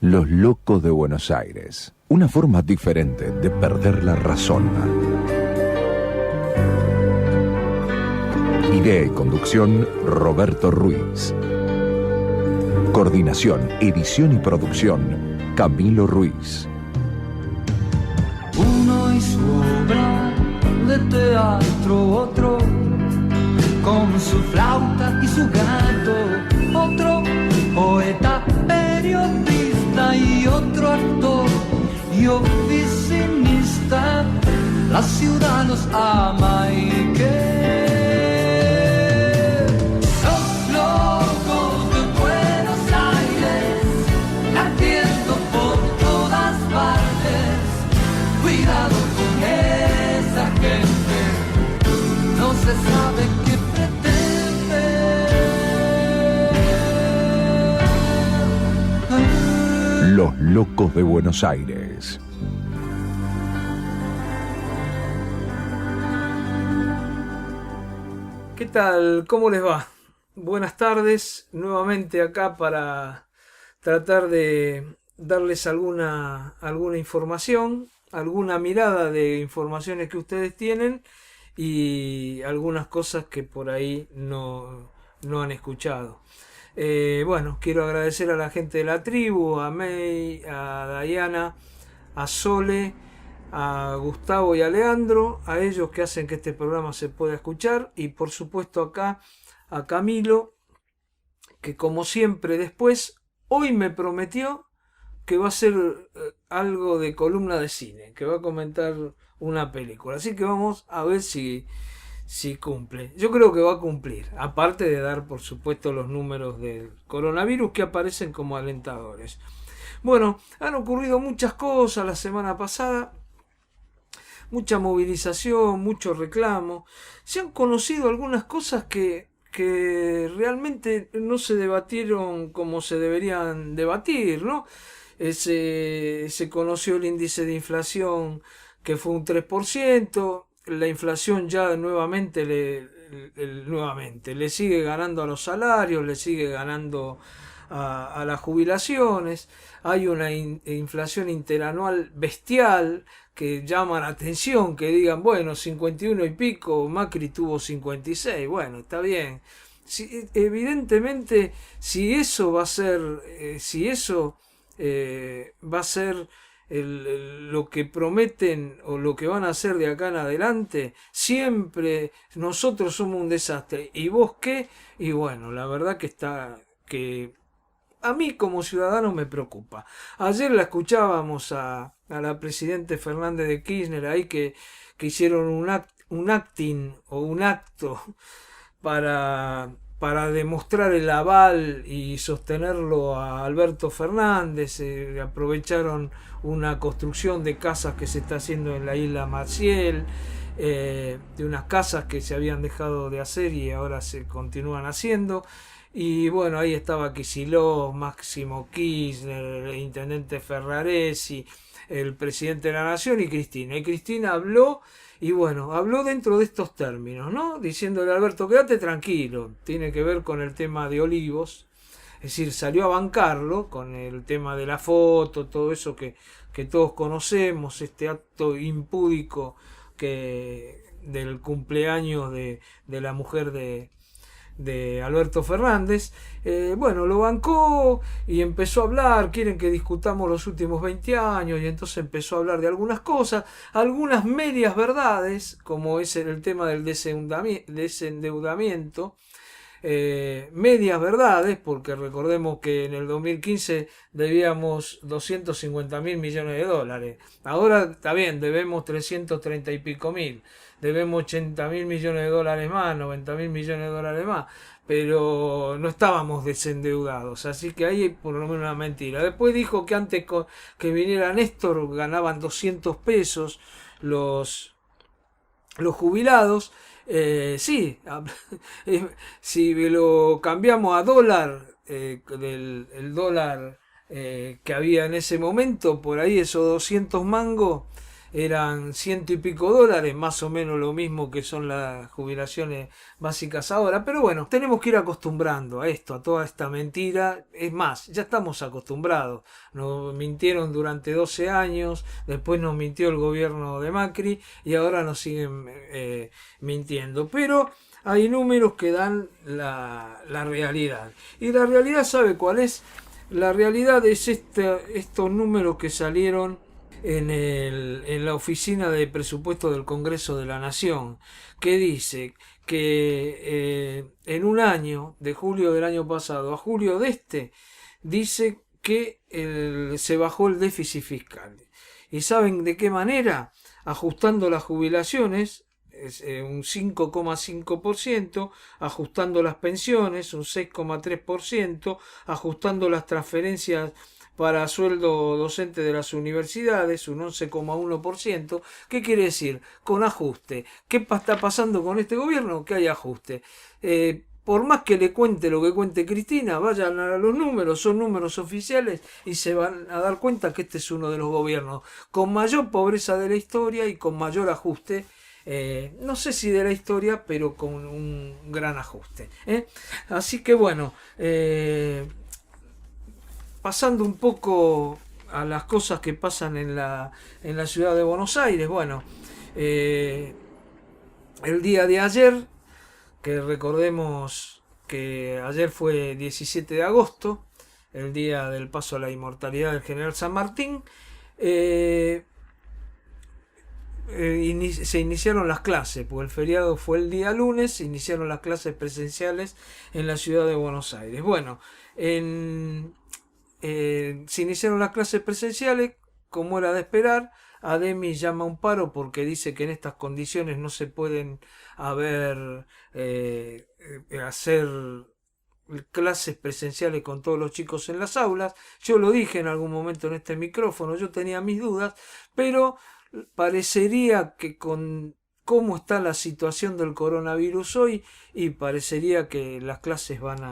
Los locos de Buenos Aires. Una forma diferente de perder la razón. Idea y conducción, Roberto Ruiz. Coordinación, edición y producción, Camilo Ruiz. Uno y su obra de teatro, otro con su flauta y su gato, otro poeta, periodista y otro actor y oficinista. La ciudad los ama y que los locos de Buenos Aires latiendo por todas partes. Cuidado con esa gente, no se sabe qué pretende. Los locos de Buenos Aires. ¿Qué tal? ¿Cómo les va? Buenas tardes, nuevamente acá para tratar de darles alguna información, alguna mirada de informaciones que ustedes tienen y algunas cosas que por ahí no han escuchado. Bueno, quiero agradecer a la gente de la tribu, a May, a Diana, a Sole, a Gustavo y a Leandro, a ellos que hacen que este programa se pueda escuchar, y por supuesto acá a Camilo, que como siempre después, hoy me prometió que va a hacer algo de columna de cine, que va a comentar una película, así que vamos a ver si cumple. Yo creo que va a cumplir, aparte de dar por supuesto los números del coronavirus que aparecen como alentadores. Bueno, han ocurrido muchas cosas la semana pasada, mucha movilización, mucho reclamo. Se han conocido algunas cosas que realmente no se debatieron como se deberían debatir, ¿no? Se conoció el índice de inflación que fue un 3%, la inflación ya nuevamente le sigue ganando a los salarios, le sigue ganando a las jubilaciones. Hay una inflación interanual bestial que llama la atención, que digan, bueno, 51 y pico, Macri tuvo 56, bueno, está bien. Evidentemente, si eso va a ser, va a ser lo que prometen o lo que van a hacer de acá en adelante, siempre nosotros somos un desastre. ¿Y vos qué? Y bueno, la verdad que a mí como ciudadano me preocupa. Ayer la escuchábamos a la presidente Fernández de Kirchner ahí que hicieron un acting o un acto para demostrar el aval y sostenerlo a Alberto Fernández. Aprovecharon una construcción de casas que se está haciendo en la isla Maciel, de unas casas que se habían dejado de hacer y ahora se continúan haciendo. Y bueno, ahí estaba Kicillof, Máximo Kirchner, el intendente Ferraresi, el presidente de la Nación y Cristina. Y Cristina habló, y bueno, habló dentro de estos términos, ¿no? Diciéndole a Alberto, quédate tranquilo, tiene que ver con el tema de Olivos. Es decir, salió a bancarlo con el tema de la foto, todo eso que todos conocemos, este acto impúdico del cumpleaños de la mujer de Alberto Fernández. Bueno, lo bancó y empezó a hablar, quieren que discutamos los últimos 20 años, y entonces empezó a hablar de algunas cosas, algunas medias verdades, como es el tema del desendeudamiento, medias verdades, porque recordemos que en el 2015 debíamos 250.000 millones de dólares, ahora está bien, debemos 330 y pico mil, debemos 80.000 millones de dólares más, 90.000 millones de dólares más, pero no estábamos desendeudados, así que ahí por lo menos una mentira. Después dijo que antes que viniera Néstor ganaban 200 pesos los jubilados. Sí, si lo cambiamos a dólar, el dólar que había en ese momento, por ahí esos 200 mangos eran $100 y pico, más o menos lo mismo que son las jubilaciones básicas ahora. Pero bueno, tenemos que ir acostumbrando a esto, a toda esta mentira. Es más, ya estamos acostumbrados. Nos mintieron durante 12 años, después nos mintió el gobierno de Macri y ahora nos siguen mintiendo. Pero hay números que dan la realidad. Y la realidad, ¿sabe cuál es? La realidad es estos números que salieron en la oficina de presupuesto del Congreso de la Nación, que dice que en un año, de julio del año pasado a julio de este, dice que se bajó el déficit fiscal. ¿Y saben de qué manera? Ajustando las jubilaciones, un 5,5%, ajustando las pensiones, un 6,3%, ajustando las transferencias para sueldo docente de las universidades, un 11,1%. ¿Qué quiere decir? Con ajuste. ¿Qué está pasando con este gobierno? Que hay ajuste. Por más que le cuente lo que cuente Cristina, vayan a los números, son números oficiales y se van a dar cuenta que este es uno de los gobiernos con mayor pobreza de la historia y con mayor ajuste. No sé si de la historia, pero con un gran ajuste. Así que bueno, pasando un poco a las cosas que pasan en la ciudad de Buenos Aires, bueno, el día de ayer, que recordemos que ayer fue 17 de agosto, el día del paso a la inmortalidad del general San Martín, se iniciaron las clases, porque el feriado fue el día lunes, se iniciaron las clases presenciales en la ciudad de Buenos Aires. Bueno, se iniciaron las clases presenciales, como era de esperar. ADEMI llama a un paro porque dice que en estas condiciones no se pueden hacer clases presenciales con todos los chicos en las aulas. Yo lo dije en algún momento en este micrófono, yo tenía mis dudas, pero parecería que con cómo está la situación del coronavirus hoy, y parecería que las clases van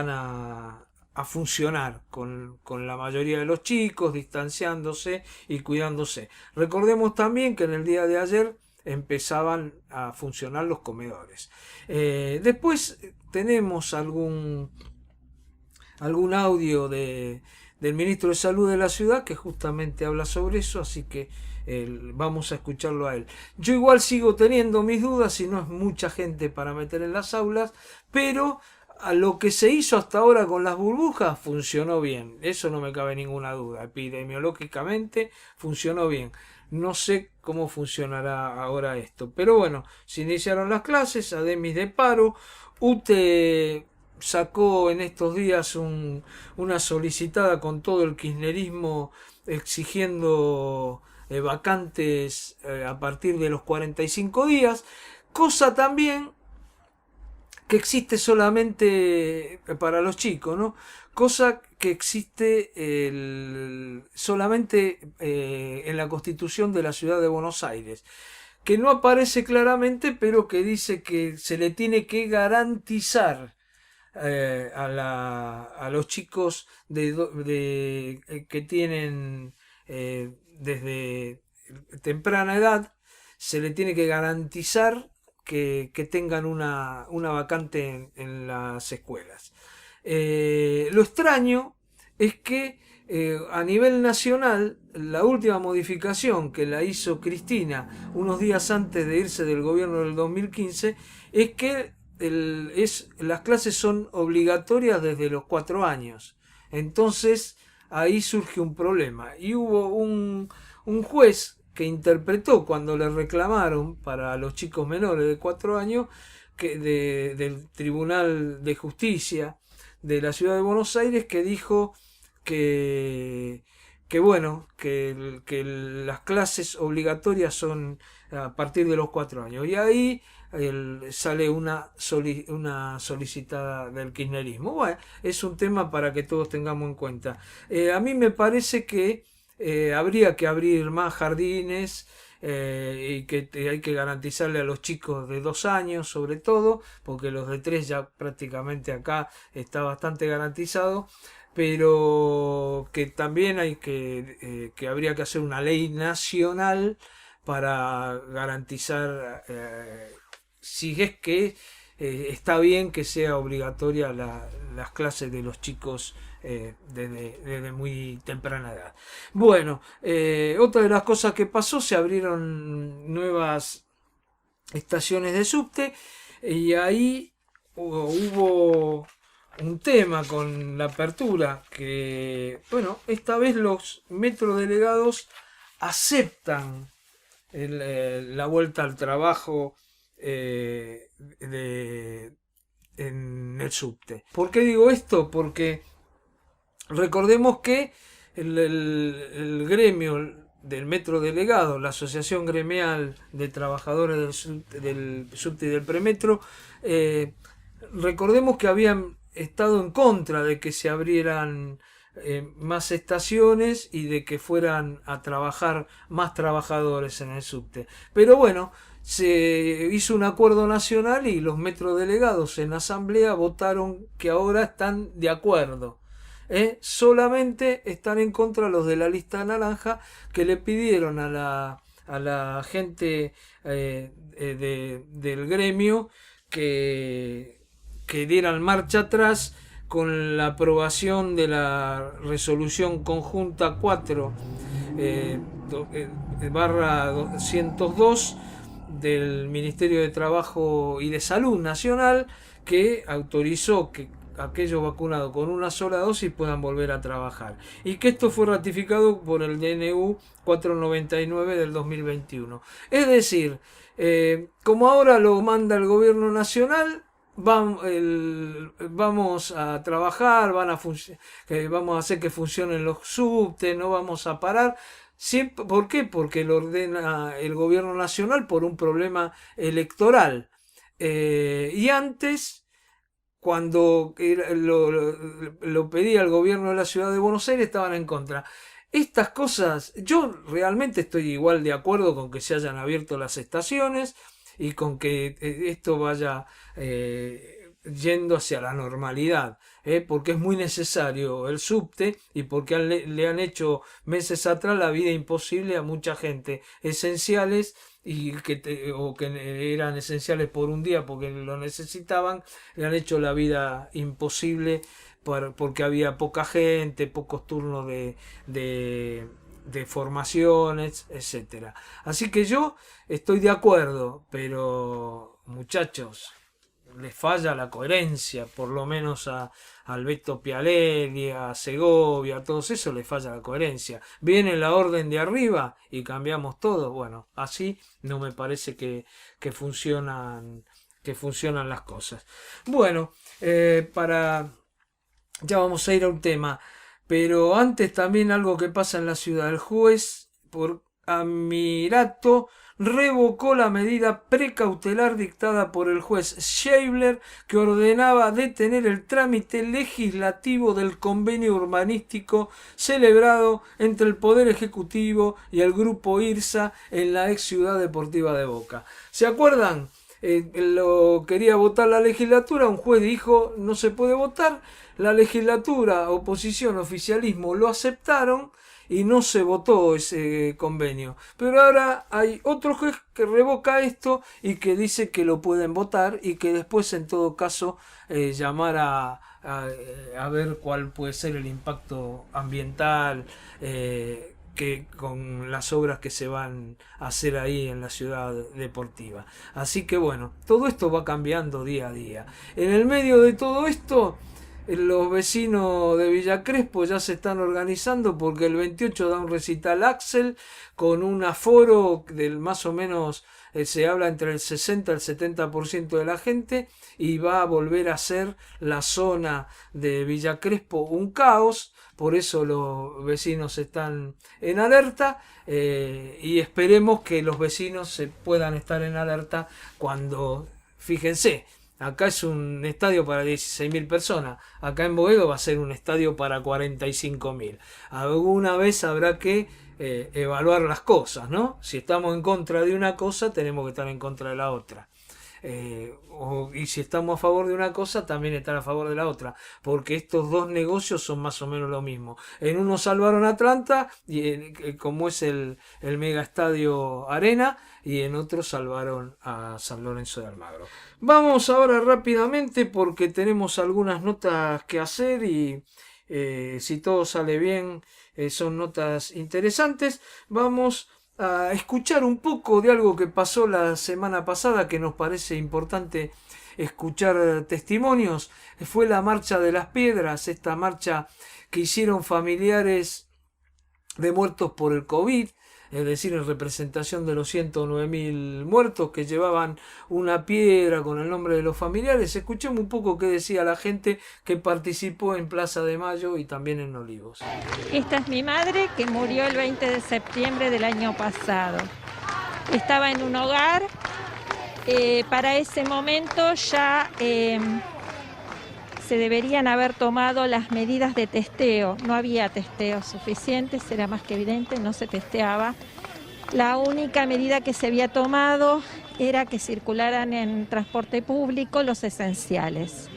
a funcionar con la mayoría de los chicos, distanciándose y cuidándose. Recordemos también que en el día de ayer empezaban a funcionar los comedores. Después tenemos algún audio del ministro de Salud de la ciudad que justamente habla sobre eso, así que vamos a escucharlo a él. Yo igual sigo teniendo mis dudas y no es mucha gente para meter en las aulas, pero a lo que se hizo hasta ahora con las burbujas funcionó bien, eso no me cabe ninguna duda. Epidemiológicamente funcionó bien. No sé cómo funcionará ahora esto, pero bueno, se iniciaron las clases, ADEMIS de paro. UTE sacó en estos días una solicitada con todo el kirchnerismo exigiendo vacantes a partir de los 45 días, cosa también que existe solamente para los chicos, ¿no? Cosa que existe solamente en la Constitución de la Ciudad de Buenos Aires, que no aparece claramente, pero que dice que se le tiene que garantizar a los chicos que tienen desde temprana edad, se le tiene que garantizar que tengan una vacante en las escuelas. Lo extraño es que a nivel nacional, la última modificación que la hizo Cristina unos días antes de irse del gobierno del 2015 es que las clases son obligatorias desde los 4 años. Entonces ahí surge un problema y hubo un juez que interpretó cuando le reclamaron para los chicos menores de 4 años del Tribunal de Justicia de la Ciudad de Buenos Aires, que dijo que las clases obligatorias son a partir de los 4 años. Y ahí sale una solicitada del kirchnerismo. Bueno, es un tema para que todos tengamos en cuenta. A mí me parece que habría que abrir más jardines y que hay que garantizarle a los chicos de 2 años, sobre todo, porque los de 3 ya prácticamente acá está bastante garantizado. pero que también que habría que hacer una ley nacional para garantizar, si es que está bien que sea obligatoria las clases de los chicos desde muy temprana edad. Bueno, otra de las cosas que pasó, se abrieron nuevas estaciones de subte y ahí hubo un tema con la apertura que, bueno, esta vez los metrodelegados aceptan la vuelta al trabajo en el subte. ¿Por qué digo esto? Porque recordemos que el gremio del metrodelegado, la Asociación Gremial de Trabajadores del subte y del premetro, recordemos que habían estado en contra de que se abrieran más estaciones y de que fueran a trabajar más trabajadores en el subte. Pero bueno, se hizo un acuerdo nacional y los metrodelegados en asamblea votaron que ahora están de acuerdo. Solamente están en contra los de la lista naranja, que le pidieron a la gente del gremio que dieran marcha atrás con la aprobación de la resolución conjunta 4 barra 202 del Ministerio de Trabajo y de Salud Nacional, que autorizó que aquellos vacunados con una sola dosis puedan volver a trabajar, y que esto fue ratificado por el DNU 499 del 2021. Es decir, como ahora lo manda el gobierno nacional, vamos a trabajar, vamos a hacer que funcionen los subtes, no vamos a parar. ¿Por qué? Porque lo ordena el gobierno nacional por un problema electoral. Y antes, cuando lo pedía el gobierno de la ciudad de Buenos Aires, estaban en contra. Estas cosas, yo realmente estoy igual de acuerdo con que se hayan abierto las estaciones y con que esto vaya yendo hacia la normalidad, porque es muy necesario el subte y porque le han hecho meses atrás la vida imposible a mucha gente esenciales y que eran esenciales por un día porque lo necesitaban, le han hecho la vida imposible porque había poca gente, pocos turnos de formaciones, etcétera. Así que yo estoy de acuerdo, pero muchachos, les falla la coherencia, por lo menos a Alberto Pialelli, a Segovia, a todos esos les falla la coherencia. Viene la orden de arriba y cambiamos todo. Bueno, así no me parece que funcionan las cosas. Bueno, ya vamos a ir a un tema, pero antes también algo que pasa en la ciudad. El juez por Amirato revocó la medida precautelar dictada por el juez Scheibler, que ordenaba detener el trámite legislativo del convenio urbanístico celebrado entre el Poder Ejecutivo y el Grupo IRSA en la ex Ciudad Deportiva de Boca. ¿Se acuerdan? Lo quería votar la legislatura, un juez dijo no se puede votar, la legislatura, oposición, oficialismo lo aceptaron y no se votó ese convenio. Pero ahora hay otro juez que revoca esto y que dice que lo pueden votar y que después en todo caso llamar a ver cuál puede ser el impacto ambiental que con las obras que se van a hacer ahí en la ciudad deportiva. Así que bueno, todo esto va cambiando día a día. En el medio de todo esto, los vecinos de Villa Crespo ya se están organizando porque el 28 da un recital Axel con un aforo del más o menos, se habla entre el 60 y el 70% de la gente, y va a volver a ser la zona de Villa Crespo un caos. Por eso los vecinos están en alerta y esperemos que los vecinos se puedan estar en alerta cuando, fíjense, acá es un estadio para 16.000 personas. Acá en Boedo va a ser un estadio para 45.000. Alguna vez habrá que evaluar las cosas, ¿no? Si estamos en contra de una cosa, tenemos que estar en contra de la otra. y si estamos a favor de una cosa, también estar a favor de la otra, porque estos dos negocios son más o menos lo mismo. En uno salvaron a Atlanta, como es el mega estadio Arena, y en otro salvaron a San Lorenzo de Almagro. Vamos ahora rápidamente porque tenemos algunas notas que hacer y si todo sale bien, son notas interesantes. Vamos a escuchar un poco de algo que pasó la semana pasada, que nos parece importante escuchar testimonios. Fue la Marcha de las Piedras, esta marcha que hicieron familiares de muertos por el COVID, es decir, en representación de los 109.000 muertos, que llevaban una piedra con el nombre de los familiares. Escuchemos un poco qué decía la gente que participó en Plaza de Mayo y también en Olivos. Esta es mi madre, que murió el 20 de septiembre del año pasado. Estaba en un hogar. Para ese momento ya se deberían haber tomado las medidas de testeo. No había testeos suficientes, era más que evidente, no se testeaba. La única medida que se había tomado era que circularan en transporte público los esenciales.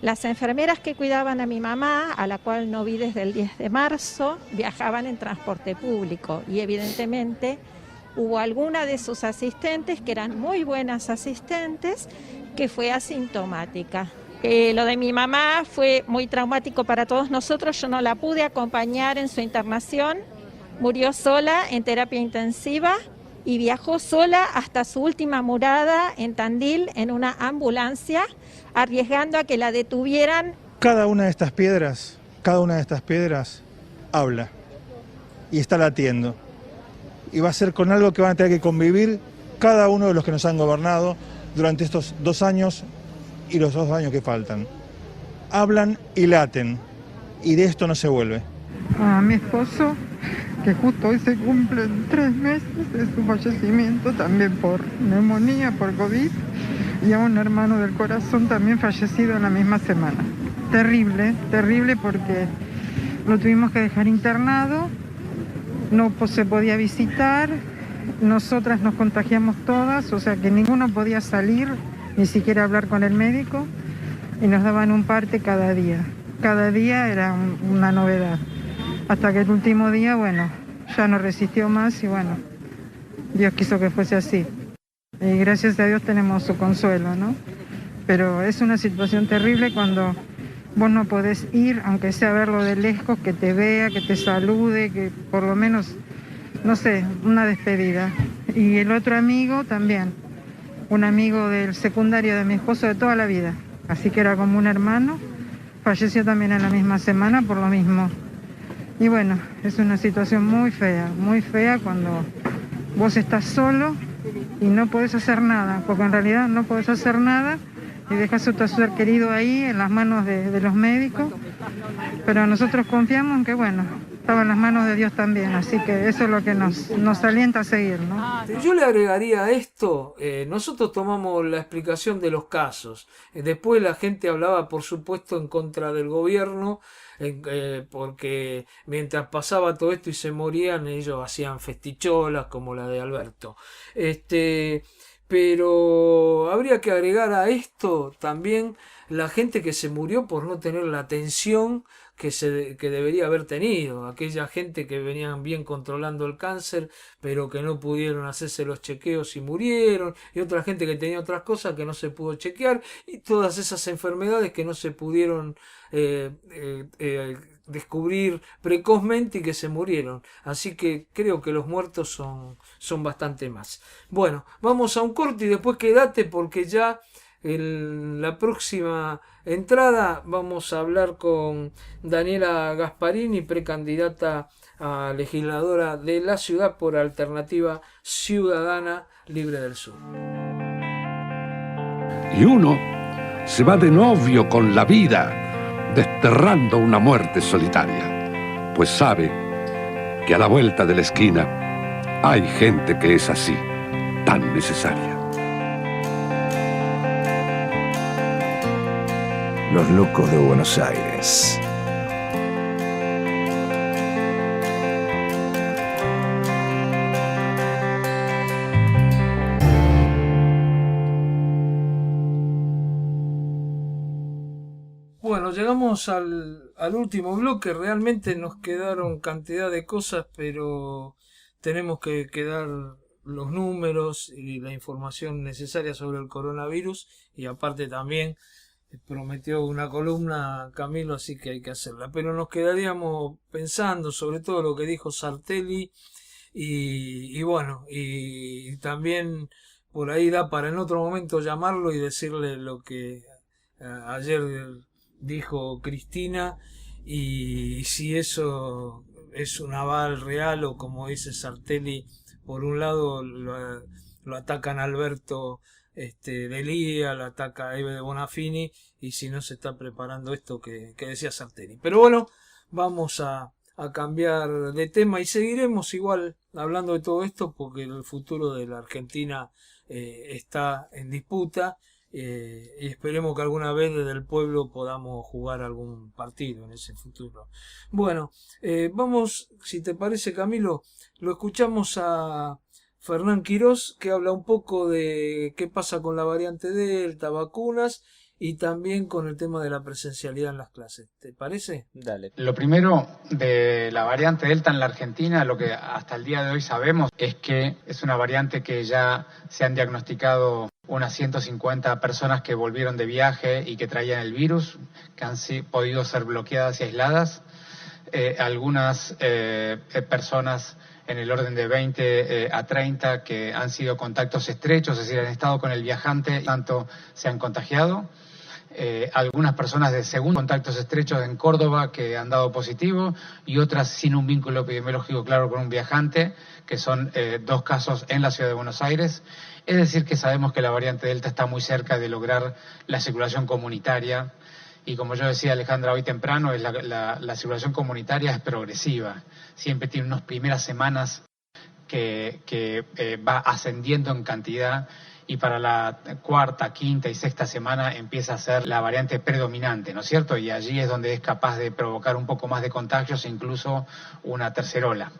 Las enfermeras que cuidaban a mi mamá, a la cual no vi desde el 10 de marzo, viajaban en transporte público y evidentemente hubo alguna de sus asistentes, que eran muy buenas asistentes, que fue asintomática. Lo de mi mamá fue muy traumático para todos nosotros. Yo no la pude acompañar en su internación. Murió sola en terapia intensiva y viajó sola hasta su última morada en Tandil en una ambulancia, arriesgando a que la detuvieran. Cada una de estas piedras habla y está latiendo. Y va a ser con algo que van a tener que convivir cada uno de los que nos han gobernado durante estos 2 años y los 2 años que faltan. Hablan y laten, y de esto no se vuelve. A mi esposo, que justo hoy se cumplen 3 meses de su fallecimiento, también por neumonía, por COVID, y a un hermano del corazón también fallecido en la misma semana. Terrible, terrible, porque lo tuvimos que dejar internado, no se podía visitar, nosotras nos contagiamos todas, o sea que ninguno podía salir, ni siquiera hablar con el médico, y nos daban un parte cada día. Cada día era una novedad. Hasta que el último día, bueno, ya no resistió más y bueno, Dios quiso que fuese así. Y gracias a Dios tenemos su consuelo, ¿no? Pero es una situación terrible cuando vos no podés ir, aunque sea verlo de lejos, que te vea, que te salude, que por lo menos, no sé, una despedida. Y el otro amigo también. Un amigo del secundario de mi esposo de toda la vida, así que era como un hermano, falleció también en la misma semana por lo mismo. Y bueno, es una situación muy fea cuando vos estás solo y no podés hacer nada, porque en realidad no podés hacer nada y dejas a tu ser querido ahí en las manos de los médicos, pero nosotros confiamos en que bueno, estaba en las manos de Dios también, así que eso es lo que nos alienta a seguir, ¿no? Yo le agregaría a esto, nosotros tomamos la explicación de los casos, después la gente hablaba por supuesto en contra del gobierno, porque mientras pasaba todo esto y se morían, ellos hacían festicholas como la de Alberto. Pero habría que agregar a esto también la gente que se murió por no tener la atención que debería haber tenido, aquella gente que venían bien controlando el cáncer pero que no pudieron hacerse los chequeos y murieron, y otra gente que tenía otras cosas que no se pudo chequear, y todas esas enfermedades que no se pudieron descubrir precozmente y que se murieron. Así que creo que los muertos son bastante más. Bueno, vamos a un corte y después quédate, porque ya en la próxima entrada vamos a hablar con Daniela Gasparini, precandidata a legisladora de la ciudad por Alternativa Ciudadana Libre del Sur. Y uno se va de novio con la vida, desterrando una muerte solitaria, pues sabe que a la vuelta de la esquina hay gente que es así, tan necesaria. Los locos de Buenos Aires. Bueno, llegamos al último bloque. Realmente nos quedaron cantidad de cosas, pero tenemos que dar los números y la información necesaria sobre el coronavirus, y aparte también prometió una columna Camilo, así que hay que hacerla. Pero nos quedaríamos pensando sobre todo lo que dijo Sartelli y bueno, y también por ahí da para en otro momento llamarlo y decirle lo que ayer dijo Cristina, y si eso es un aval real o, como dice Sartelli, por un lado lo atacan a Alberto Delía, lo ataca a Eve de Bonafini, y si no se está preparando esto que decía Sartelli. Pero bueno, vamos a cambiar de tema y seguiremos igual hablando de todo esto, porque el futuro de la Argentina está en disputa, y esperemos que alguna vez desde el pueblo podamos jugar algún partido en ese futuro. Bueno, vamos, si te parece, Camilo, lo escuchamos a Fernán Quirós, que habla un poco de qué pasa con la variante Delta, vacunas y también con el tema de la presencialidad en las clases. ¿Te parece? Dale. Lo primero de la variante Delta en la Argentina, lo que hasta el día de hoy sabemos es que es una variante que ya se han diagnosticado unas 150 personas que volvieron de viaje y que traían el virus, que han podido ser bloqueadas y aisladas. Algunas personas en el orden de 20 a 30 que han sido contactos estrechos, es decir, han estado con el viajante, tanto se han contagiado. Algunas personas de segundo contactos estrechos en Córdoba que han dado positivo, y otras sin un vínculo epidemiológico claro con un viajante, que son 2 casos en la ciudad de Buenos Aires. Es decir, que sabemos que la variante Delta está muy cerca de lograr la circulación comunitaria, y como yo decía, Alejandra, hoy temprano, la circulación comunitaria es progresiva, siempre tiene unas primeras semanas que va ascendiendo en cantidad, y para la cuarta, quinta y sexta semana empieza a ser la variante predominante, ¿no es cierto? Y allí es donde es capaz de provocar un poco más de contagios e incluso una tercera ola.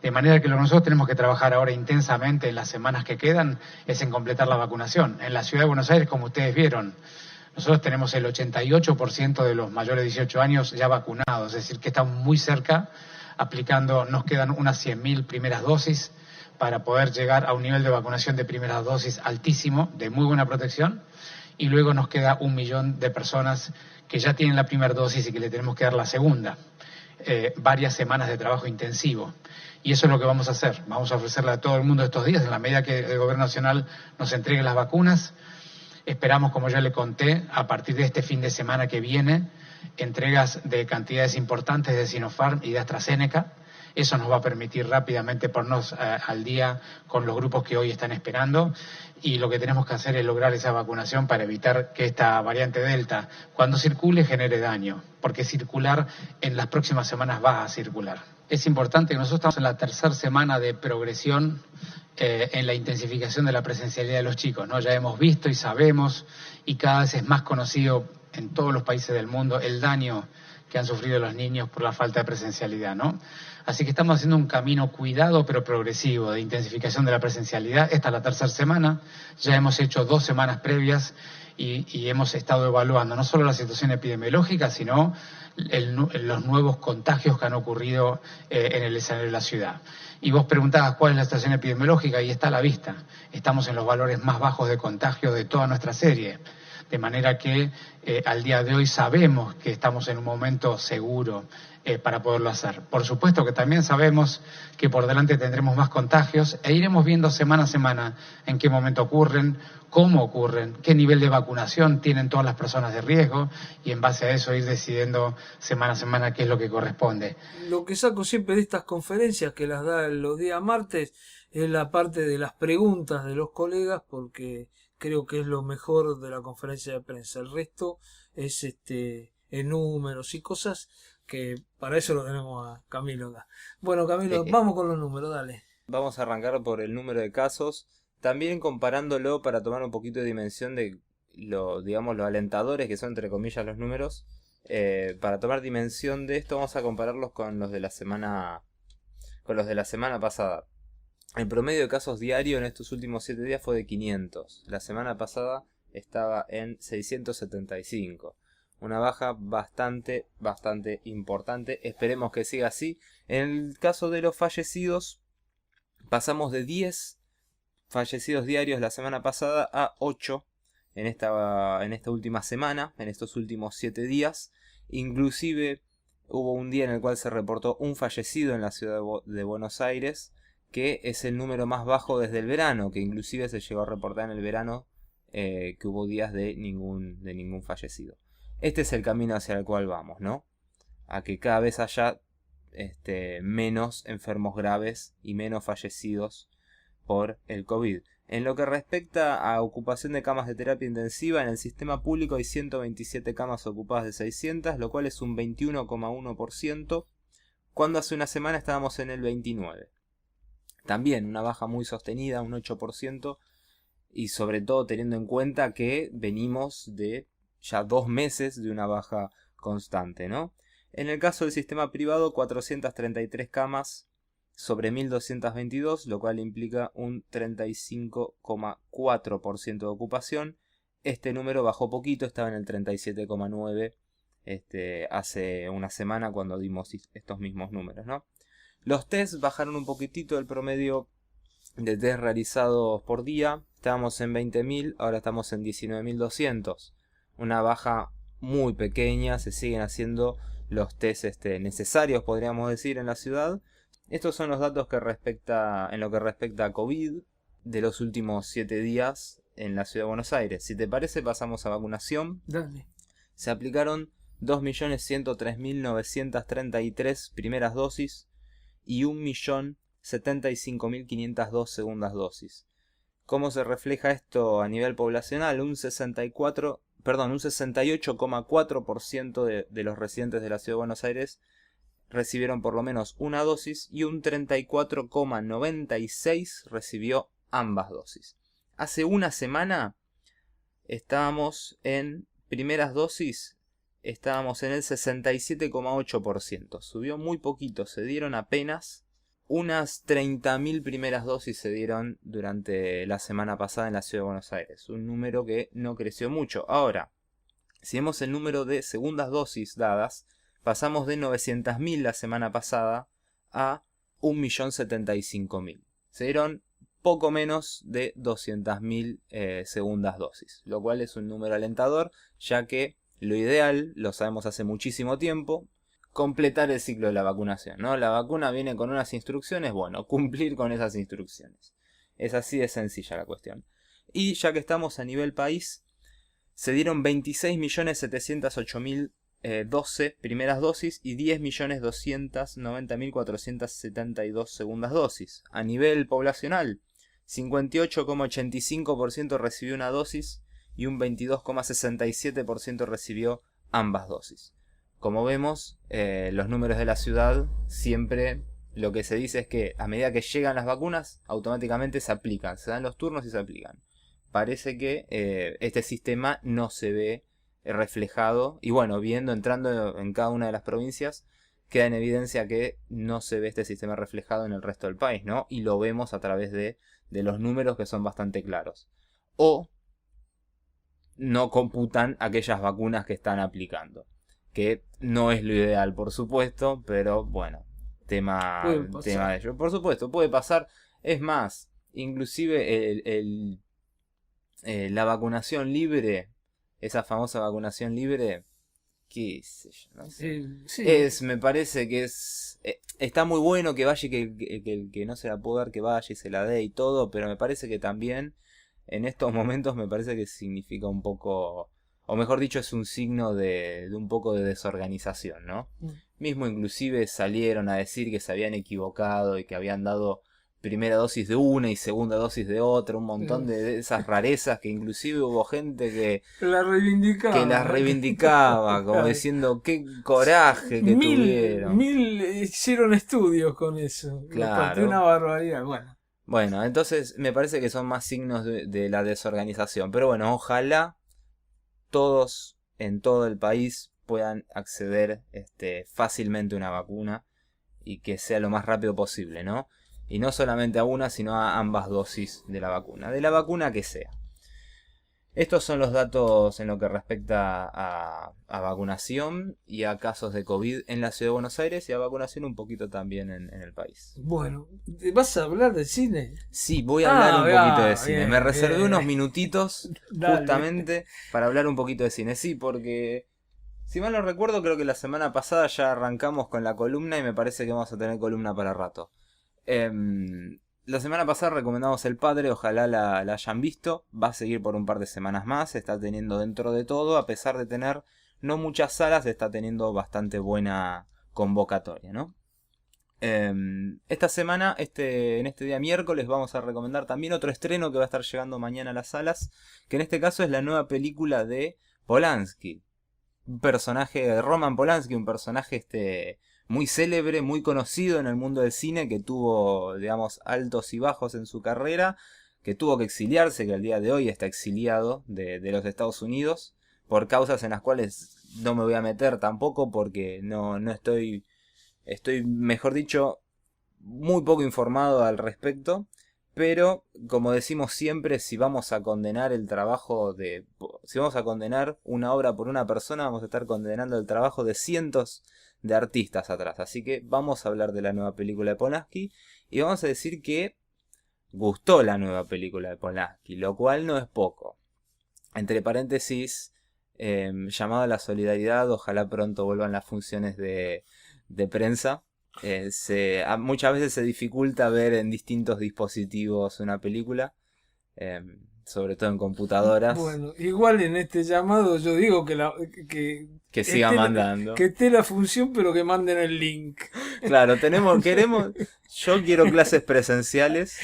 De manera que lo que nosotros tenemos que trabajar ahora intensamente en las semanas que quedan es en completar la vacunación. En la ciudad de Buenos Aires, como ustedes vieron, nosotros tenemos el 88% de los mayores de 18 años ya vacunados, es decir, que estamos muy cerca, aplicando, nos quedan unas 100.000 primeras dosis para poder llegar a un nivel de vacunación de primeras dosis altísimo, de muy buena protección, y luego nos queda 1 millón de personas que ya tienen la primera dosis y que le tenemos que dar la segunda. Varias semanas de trabajo intensivo. Y eso es lo que vamos a hacer. Vamos a ofrecerle a todo el mundo estos días, en la medida que el Gobierno Nacional nos entregue las vacunas. Esperamos, como ya le conté, a partir de este fin de semana que viene, entregas de cantidades importantes de Sinopharm y de AstraZeneca. Eso nos va a permitir rápidamente ponernos al día con los grupos que hoy están esperando, y lo que tenemos que hacer es lograr esa vacunación para evitar que esta variante Delta, cuando circule, genere daño, porque circular en las próximas semanas va a circular. Es importante que nosotros estamos en la tercera semana de progresión en la intensificación de la presencialidad de los chicos, ¿no? Ya hemos visto y sabemos, y cada vez es más conocido en todos los países del mundo, el daño que han sufrido los niños por la falta de presencialidad, ¿no? Así que estamos haciendo un camino cuidado pero progresivo de intensificación de la presencialidad. Esta es la tercera semana, ya hemos hecho 2 semanas previas y hemos estado evaluando no solo la situación epidemiológica, sino los nuevos contagios que han ocurrido en el escenario de la ciudad. Y vos preguntabas cuál es la situación epidemiológica, y está a la vista. Estamos en los valores más bajos de contagio de toda nuestra serie. De manera que al día de hoy sabemos que estamos en un momento seguro para poderlo hacer. Por supuesto que también sabemos que por delante tendremos más contagios, e iremos viendo semana a semana en qué momento ocurren, cómo ocurren, qué nivel de vacunación tienen todas las personas de riesgo, y en base a eso ir decidiendo semana a semana qué es lo que corresponde. Lo que saco siempre de estas conferencias, que las da los días martes, es la parte de las preguntas de los colegas, porque creo que es lo mejor de la conferencia de prensa. El resto es en números y cosas, que para eso lo tenemos a Camilo acá. Bueno, Camilo, vamos con los números, dale. Vamos a arrancar por el número de casos, también comparándolo para tomar un poquito de dimensión de los alentadores que son, entre comillas, los números. Para tomar dimensión de esto, vamos a compararlos con los de la semana pasada. El promedio de casos diarios en estos últimos 7 días fue de 500. La semana pasada estaba en 675. Una baja bastante importante. Esperemos que siga así. En el caso de los fallecidos, pasamos de 10 fallecidos diarios la semana pasada a 8 en esta última semana, en estos últimos 7 días. Inclusive hubo un día en el cual se reportó un fallecido en la ciudad de Buenos Aires, que es el número más bajo desde el verano, que inclusive se llegó a reportar en el verano que hubo días de ningún fallecido. Este es el camino hacia el cual vamos, ¿no? A que cada vez haya menos enfermos graves y menos fallecidos por el COVID. En lo que respecta a ocupación de camas de terapia intensiva, en el sistema público hay 127 camas ocupadas de 600, lo cual es un 21,1%, cuando hace una semana estábamos en el 29%. También una baja muy sostenida, un 8%, y sobre todo teniendo en cuenta que venimos de ya 2 meses de una baja constante, ¿no? En el caso del sistema privado, 433 camas sobre 1222, lo cual implica un 35,4% de ocupación. Este número bajó poquito, estaba en el 37,9% hace una semana cuando dimos estos mismos números, ¿no? Los test bajaron un poquitito el promedio de test realizados por día. Estábamos en 20.000, ahora estamos en 19.200. Una baja muy pequeña, se siguen haciendo los test necesarios, podríamos decir, en la ciudad. Estos son los datos en lo que respecta a COVID de los últimos 7 días en la ciudad de Buenos Aires. Si te parece, pasamos a vacunación. Dale. Se aplicaron 2.103.933 primeras dosis y 1.075.502 segundas dosis. ¿Cómo se refleja esto a nivel poblacional? Un 68,4% de los residentes de la ciudad de Buenos Aires recibieron por lo menos una dosis y un 34,96% recibió ambas dosis. Hace una semana estábamos en primeras dosis, estábamos en el 67,8%. Subió muy poquito, se dieron apenas unas 30.000 primeras dosis se dieron durante la semana pasada en la ciudad de Buenos Aires. Un número que no creció mucho. Ahora, si vemos el número de segundas dosis dadas, pasamos de 900.000 la semana pasada a 1.075.000. Se dieron poco menos de 200.000 segundas dosis, lo cual es un número alentador, ya que lo ideal, lo sabemos hace muchísimo tiempo, completar el ciclo de la vacunación, ¿no? La vacuna viene con unas instrucciones, bueno, cumplir con esas instrucciones. Es así de sencilla la cuestión. Y ya que estamos a nivel país, se dieron 26.708.012 primeras dosis y 10.290.472 segundas dosis. A nivel poblacional, 58,85% recibió una dosis y un 22,67% recibió ambas dosis. Como vemos, los números de la ciudad siempre lo que se dice es que a medida que llegan las vacunas, automáticamente se aplican, se dan los turnos y se aplican. Parece que este sistema no se ve reflejado, y bueno, entrando en cada una de las provincias, queda en evidencia que no se ve este sistema reflejado en el resto del país, ¿no? Y lo vemos a través de los números, que son bastante claros. O no computan aquellas vacunas que están aplicando, que no es lo ideal, por supuesto, pero bueno, tema de ello. Por supuesto, puede pasar. Es más, inclusive la vacunación libre, esa famosa vacunación libre, qué sé yo, no sé. Sí. Me parece que está muy bueno que vaya y que el que no se la puede dar, que vaya y se la dé y todo, pero me parece que también en estos momentos me parece que significa un poco, o mejor dicho, es un signo de un poco de desorganización, ¿no? Mismo inclusive salieron a decir que se habían equivocado y que habían dado primera dosis de una y segunda dosis de otra, un montón de esas rarezas, que inclusive hubo gente que las reivindicaba, como diciendo qué coraje que tuvieron. Mil hicieron estudios con eso. Claro. Una barbaridad, Bueno, entonces me parece que son más signos de la desorganización. Pero bueno, ojalá todos en todo el país puedan acceder fácilmente a una vacuna y que sea lo más rápido posible, ¿no? Y no solamente a una, sino a ambas dosis de la vacuna. De la vacuna que sea. Estos son los datos en lo que respecta a vacunación y a casos de COVID en la ciudad de Buenos Aires y a vacunación un poquito también en el país. Bueno, ¿vas a hablar de cine? Sí, voy a hablar un poquito de cine. Bien, Me reservé bien. unos minutitos Dale. justamente para hablar un poquito de cine. Sí, porque si mal no recuerdo, creo que la semana pasada ya arrancamos con la columna y me parece que vamos a tener columna para rato. La semana pasada recomendamos El Padre, ojalá la hayan visto. Va a seguir por un par de semanas más. Está teniendo dentro de todo, a pesar de tener no muchas salas, está teniendo bastante buena convocatoria, ¿no? Esta semana, en este día miércoles, vamos a recomendar también otro estreno que va a estar llegando mañana a las salas, que en este caso es la nueva película de Polanski. Un personaje, Roman Polanski, un personaje muy célebre, muy conocido en el mundo del cine, que tuvo, digamos, altos y bajos en su carrera, que tuvo que exiliarse, que al día de hoy está exiliado de los Estados Unidos, por causas en las cuales no me voy a meter tampoco, porque no estoy, mejor dicho, muy poco informado al respecto. Pero, como decimos siempre, si vamos a condenar si vamos a condenar una obra por una persona, vamos a estar condenando el trabajo de cientos de artistas atrás. Así que vamos a hablar de la nueva película de Polanski y vamos a decir que gustó la nueva película de Polanski, lo cual no es poco. Entre paréntesis, llamado a la solidaridad, ojalá pronto vuelvan las funciones de prensa. Muchas veces se dificulta ver en distintos dispositivos una película, sobre todo en computadoras. Bueno, igual en este llamado yo digo Que siga mandando. Que esté la función, pero que manden el link. Claro, yo quiero clases presenciales.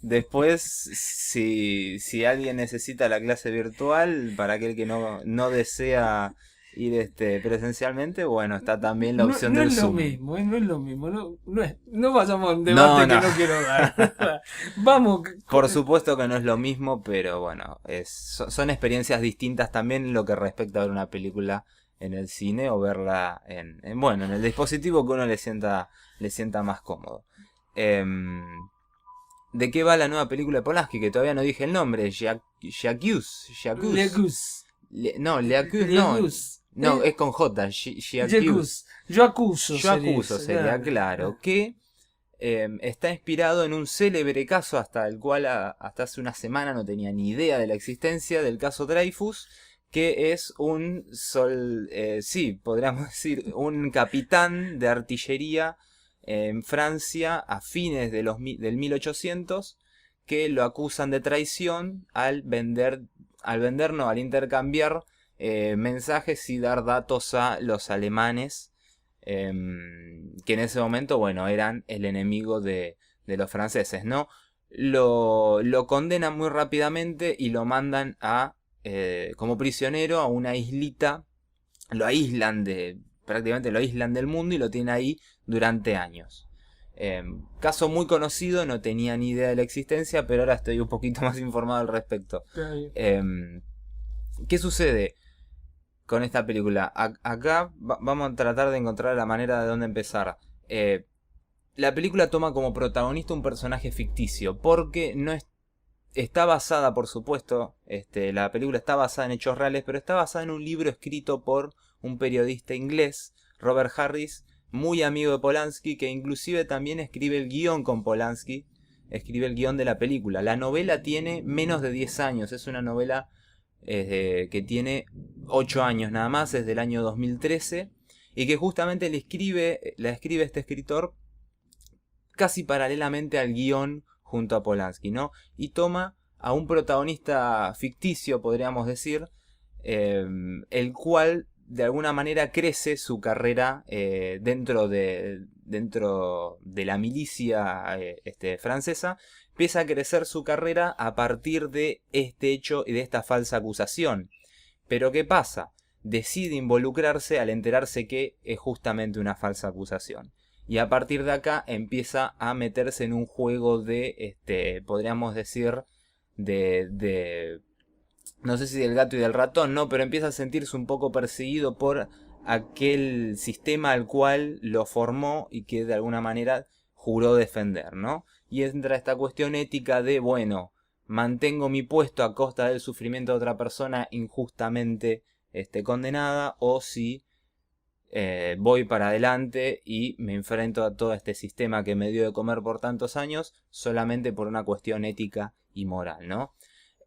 Después, si alguien necesita la clase virtual, para aquel que no desea ir presencialmente, bueno, está también la opción del Zoom. No es lo mismo, no vayamos a un debate que no quiero dar. Vamos. Por supuesto que no es lo mismo, pero bueno, son experiencias distintas también en lo que respecta a ver una película en el cine o verla en el dispositivo que uno le sienta más cómodo. ¿De qué va la nueva película de Polanski? Que todavía no dije el nombre. J'accuse. No, es con J. J'accuse. Yo acuso. Yo acuso, sería claro. Que está inspirado en un célebre caso hasta el cual hasta hace una semana no tenía ni idea de la existencia, del caso Dreyfus, que es podríamos decir, un capitán de artillería en Francia a fines del 1800, que lo acusan de traición al intercambiar mensajes y dar datos a los alemanes, que en ese momento, bueno, eran el enemigo de los franceses, ¿no? Lo condenan muy rápidamente y lo mandan como prisionero a una islita. Prácticamente lo aíslan del mundo y lo tienen ahí durante años. Caso muy conocido, no tenía ni idea de la existencia, pero ahora estoy un poquito más informado al respecto. ¿Qué sucede con esta película? Acá vamos a tratar de encontrar la manera de dónde empezar. La película toma como protagonista un personaje ficticio, porque no está basada, por supuesto, la película está basada en hechos reales, pero está basada en un libro escrito por un periodista inglés, Robert Harris, muy amigo de Polanski, que inclusive también escribe el guión con Polanski, escribe el guión de la película. La novela tiene menos de 10 años, es una novela que tiene 8 años nada más, es del año 2013, y que justamente la escribe este escritor casi paralelamente al guión junto a Polanski, ¿no? Y toma a un protagonista ficticio, podríamos decir, el cual de alguna manera crece su carrera dentro de la milicia francesa. Empieza a crecer su carrera a partir de este hecho y de esta falsa acusación. Pero ¿qué pasa? Decide involucrarse al enterarse que es justamente una falsa acusación. Y a partir de acá empieza a meterse en un juego de, podríamos decir, no sé si del gato y del ratón, no, pero empieza a sentirse un poco perseguido por aquel sistema al cual lo formó y que de alguna manera juró defender, ¿no? Y entra esta cuestión ética de, bueno, mantengo mi puesto a costa del sufrimiento de otra persona injustamente condenada, o si voy para adelante y me enfrento a todo este sistema que me dio de comer por tantos años solamente por una cuestión ética y moral, ¿no?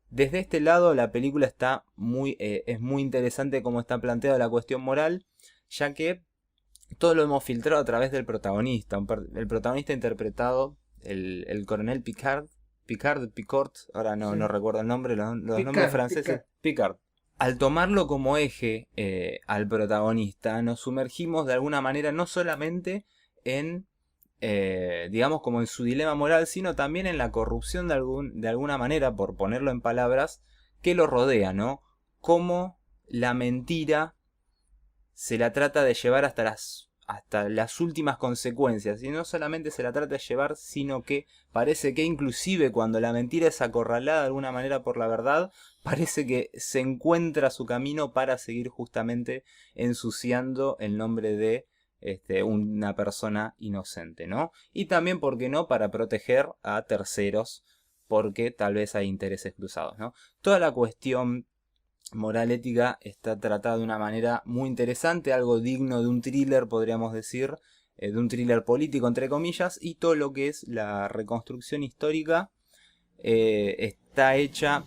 Desde este lado la película está es muy interesante cómo está planteada la cuestión moral, ya que todo lo hemos filtrado a través del protagonista. El protagonista interpretado, el coronel Picard, ahora no recuerdo el nombre, los nombres franceses. Picard. Al tomarlo como eje al protagonista, nos sumergimos de alguna manera no solamente en, digamos, como en su dilema moral, sino también en la corrupción de alguna manera, por ponerlo en palabras, que lo rodea, ¿no? Cómo la mentira se la trata de llevar hasta las últimas consecuencias. Y no solamente se la trata de llevar, sino que parece que inclusive cuando la mentira es acorralada de alguna manera por la verdad, parece que se encuentra su camino para seguir justamente ensuciando el nombre de una persona inocente, ¿no? Y también, ¿por qué no?, para proteger a terceros, porque tal vez hay intereses cruzados, ¿no? Toda la cuestión moral ética está tratada de una manera muy interesante, algo digno de un thriller, podríamos decir, de un thriller político entre comillas, y todo lo que es la reconstrucción histórica está hecha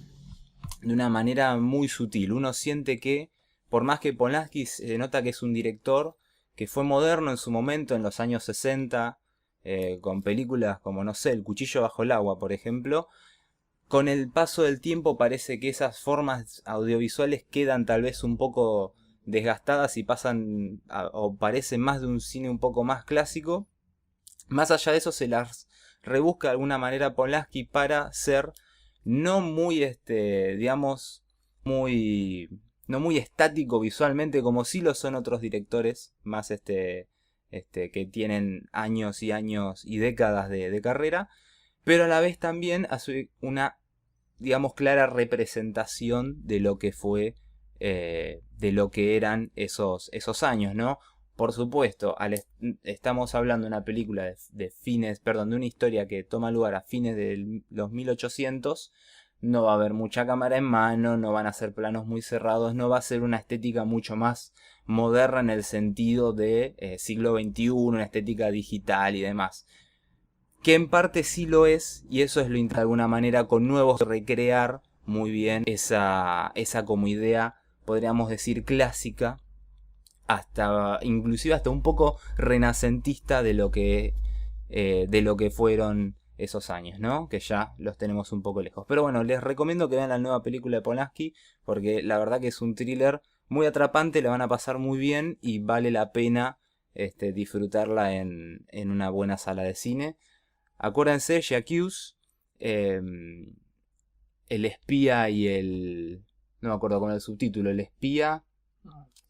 de una manera muy sutil. Uno siente que, por más que Polanski se nota que es un director que fue moderno en su momento, en los años 60, con películas como, no sé, El cuchillo bajo el agua, por ejemplo, con el paso del tiempo parece que esas formas audiovisuales quedan tal vez un poco desgastadas y pasan o parecen más de un cine un poco más clásico. Más allá de eso, se las rebusca de alguna manera Polanski para ser no muy, digamos, no muy estático visualmente, como sí lo son otros directores más que tienen años y años y décadas de carrera, pero a la vez también hace una, digamos, clara representación de lo que fue, de lo que eran esos años, ¿no? Por supuesto, estamos hablando de una película de una historia que toma lugar a fines de los 1800, no va a haber mucha cámara en mano, no van a ser planos muy cerrados, no va a ser una estética mucho más moderna en el sentido de siglo XXI, una estética digital y demás. Que en parte sí lo es, y eso es lo de alguna manera con nuevos recrear muy bien esa como idea, podríamos decir, clásica, inclusive hasta un poco renacentista de lo que fueron esos años, ¿no? Que ya los tenemos un poco lejos. Pero bueno, les recomiendo que vean la nueva película de Polanski, porque la verdad que es un thriller muy atrapante, la van a pasar muy bien y vale la pena disfrutarla en una buena sala de cine. Acuérdense, J'accuse, el espía y el... no me acuerdo con el subtítulo, el espía...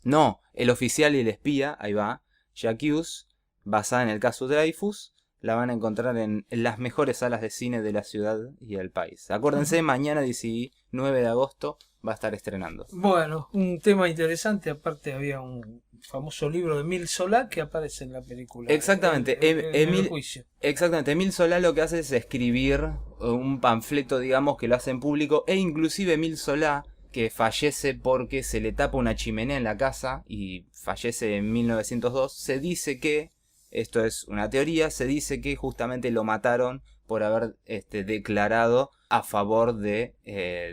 No, el oficial y el espía, ahí va, J'accuse, basada en el caso de Dreyfus, la van a encontrar en las mejores salas de cine de la ciudad y del país. Acuérdense, mañana 19 de agosto va a estar estrenando. Bueno, un tema interesante, aparte había un famoso libro de Émile Zola que aparece en la película. Exactamente, en el juicio. Exactamente, Émile Zola lo que hace es escribir un panfleto, digamos, que lo hace en público, e inclusive Émile Zola, que fallece porque se le tapa una chimenea en la casa y fallece en 1902, se dice que, esto es una teoría, se dice que justamente lo mataron por haber declarado a favor de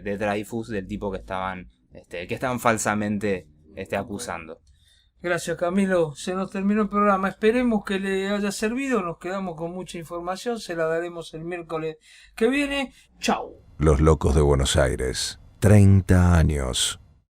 Dreyfus, del tipo que estaban falsamente acusando. Gracias, Camilo, se nos terminó el programa, esperemos que le haya servido, nos quedamos con mucha información, se la daremos el miércoles que viene. Chau. Los Locos de Buenos Aires, 30 años.